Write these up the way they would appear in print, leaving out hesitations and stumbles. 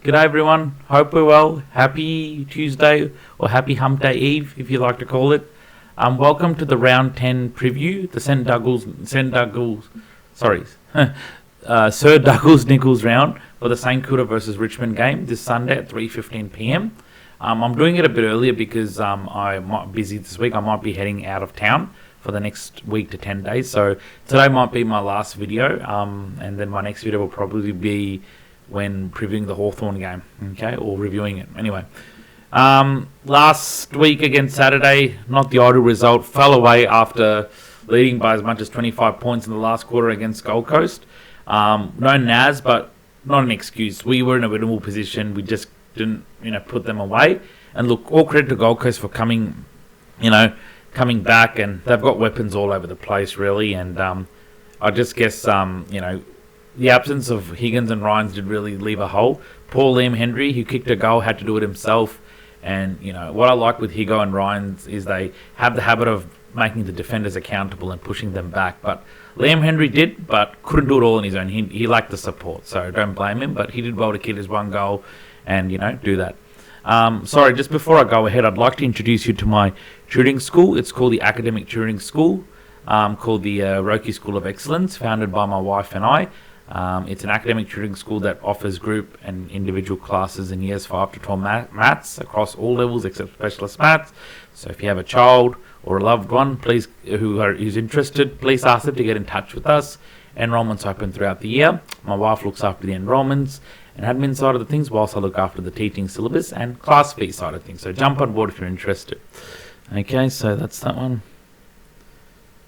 G'day everyone, hope we're well. Happy Tuesday or happy Hump Day Eve if you like to call it. Welcome to the round 10 preview, the Sir Douglas Nichols round for the St Kilda versus Richmond game this Sunday at 3:15 p.m. I'm doing it a bit earlier because I'm busy this week. I might be heading out of town for the next week to 10 days. So today might be my last video, and then my next video will probably be when previewing the Hawthorn game, okay, or reviewing it. Anyway, last week against Saturday, not the ideal result, fell away after leading by as much as 25 points in the last quarter against Gold Coast. No Naz, but not an excuse. We were in a winnable position. We just didn't, put them away. And look, all credit to Gold Coast for coming back, and they've got weapons all over the place, really. And I just guess, the absence of Higgins and Ryans did really leave a hole. Poor Liam Henry, who kicked a goal, had to do it himself. And, what I like with Higo and Ryans is they have the habit of making the defenders accountable and pushing them back. But Liam Henry did, but couldn't do it all on his own. He lacked the support, so don't blame him. But he did well to kick his one goal and, do that. Sorry, just before I go ahead, I'd like to introduce you to my tutoring school. It's called the Academic Tutoring School, called the Roki School of Excellence, founded by my wife and I. It's an academic tutoring school that offers group and individual classes in years 5 to 12 maths across all levels except specialist maths. So if you have a child or a loved one, please who's interested, please ask them to get in touch with us. Enrollment's open throughout the year. My wife looks after the enrollments and admin side of the things, whilst I look after the teaching syllabus and class fee side of things. So jump on board if you're interested. Okay, so that's that one.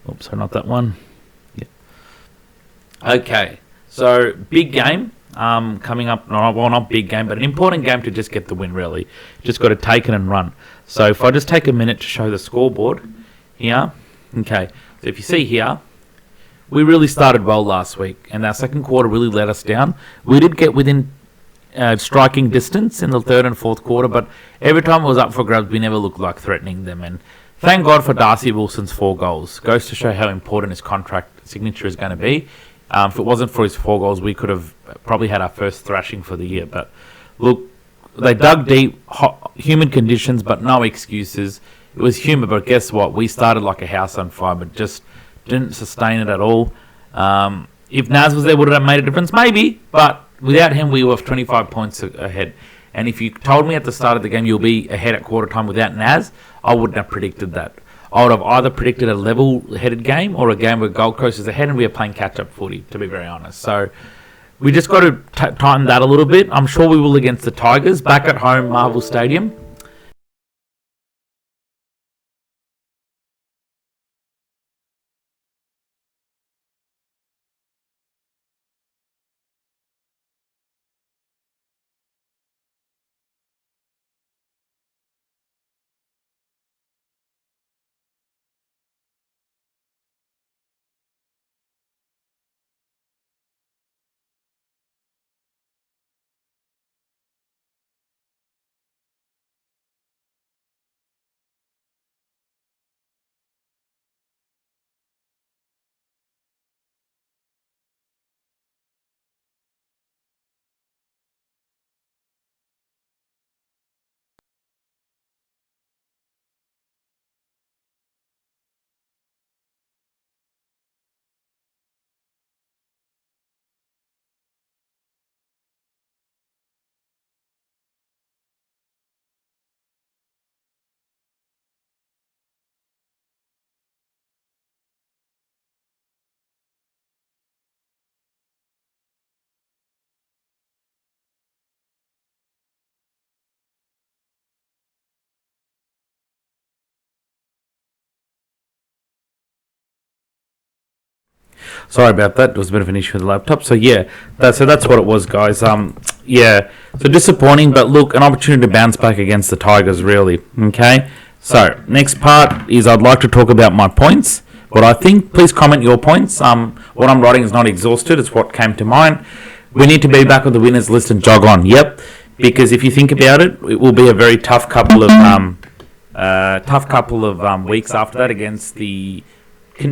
Oops, sorry, not that one. Yeah. Okay. So, big game coming up. Well, not big game, but an important game to just get the win, really. Just got to take it and run. So, if I just take a minute to show the scoreboard here. Okay, so if you see here, we really started well last week, and our second quarter really let us down. We did get within striking distance in the third and fourth quarter, but every time it was up for grabs, we never looked like threatening them. And thank God for Darcy Wilson's 4 goals. Goes to show how important his contract signature is going to be. If it wasn't for his 4 goals, we could have probably had our first thrashing for the year. But look, they dug deep, humid conditions, but no excuses. It was humid, but guess what? We started like a house on fire, but just didn't sustain it at all. If Naz was there, would it have made a difference? Maybe, but without him, we were 25 points ahead. And if you told me at the start of the game you'll be ahead at quarter time without Naz, I wouldn't have predicted that. I would have either predicted a level-headed game or a game where Gold Coast is ahead and we are playing catch-up footy, to be very honest. So we just got to tighten that a little bit. I'm sure we will against the Tigers, back at home, Marvel Stadium. Sorry about that. There was a bit of an issue with the laptop. So yeah, that's what it was, guys. So disappointing, but look, an opportunity to bounce back against the Tigers, really. Okay. So next part is I'd like to talk about my points. What I think. Please comment your points. What I'm writing is not exhausted. It's what came to mind. We need to be back on the winners list and jog on. Yep. Because if you think about it, it will be a very tough couple of weeks after that against the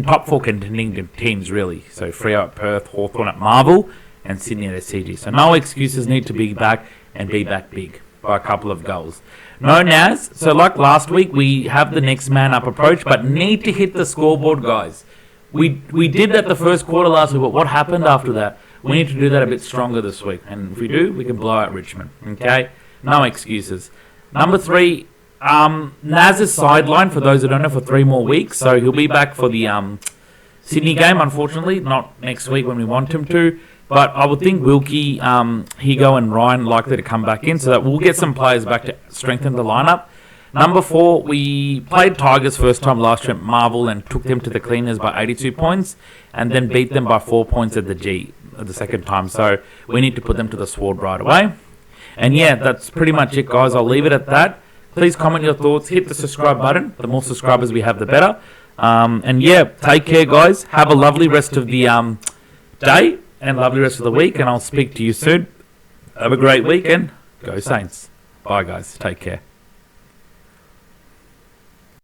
top 4 contending teams, really. So Freo at Perth, Hawthorn at Marvel, and Sydney at SCG. So no excuses, need to be back and be back big by a couple of goals. No Naz. So like last week, we have the next man up approach, but need to hit the scoreboard, guys. We did that the first quarter last week, but what happened after that? We need to do that a bit stronger this week. And if we do, we can blow out Richmond. Okay? No excuses. Number 3, Naz is sidelined, for those who don't know, for 3 more weeks. So he'll be back for the Sydney game, unfortunately. Not next week when we want him to. But I would think Wilkie, Higo and Ryan likely to come back in, so that we'll get some players back to strengthen the lineup. Number 4, we played Tigers first time last year at Marvel and took them to the cleaners by 82 points and then beat them by 4 points at the G the second time. So we need to put them to the sword right away. And yeah, that's pretty much it, guys. I'll leave it at that. Please comment your thoughts. Hit the subscribe button. The more subscribers we have, the better. And yeah, take care, guys. Have a lovely rest of the day and lovely rest of the week. And I'll speak to you soon. Have a great weekend. Go Saints. Bye, guys. Take care.